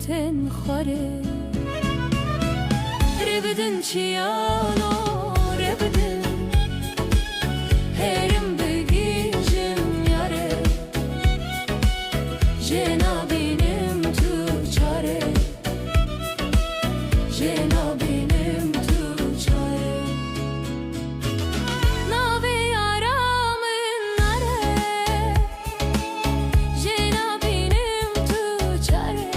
ربتن خاره ربدن چیانو ربدن هرم بگیجم یاره جنابینم تو چاره جنابینم تو چاره ناوی آرامن نره جنابینم تو چاره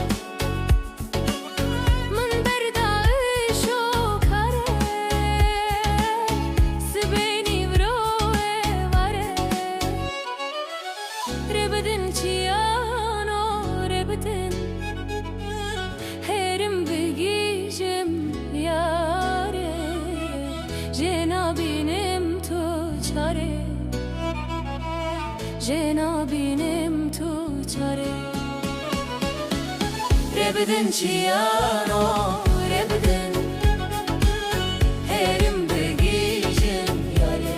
من بردایش و کاره سبینی بروه واره ربدن چیانو ربدن هرم بگیجم یاره جنابینم تو چاره جنابینم تو چاره ربدن چیانو ربدن هرم بگیجم یاره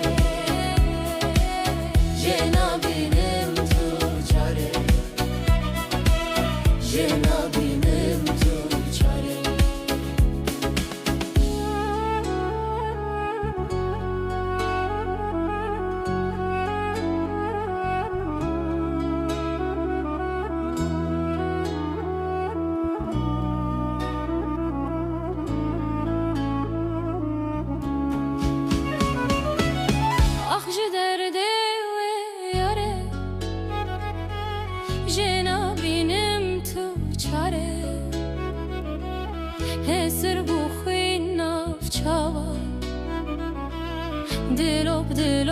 جنابینم تو چاره جنابینم تو چاره آخ درده و یاره جنابینم تو چاره هسر بخوی ناف چاوا دلوب دل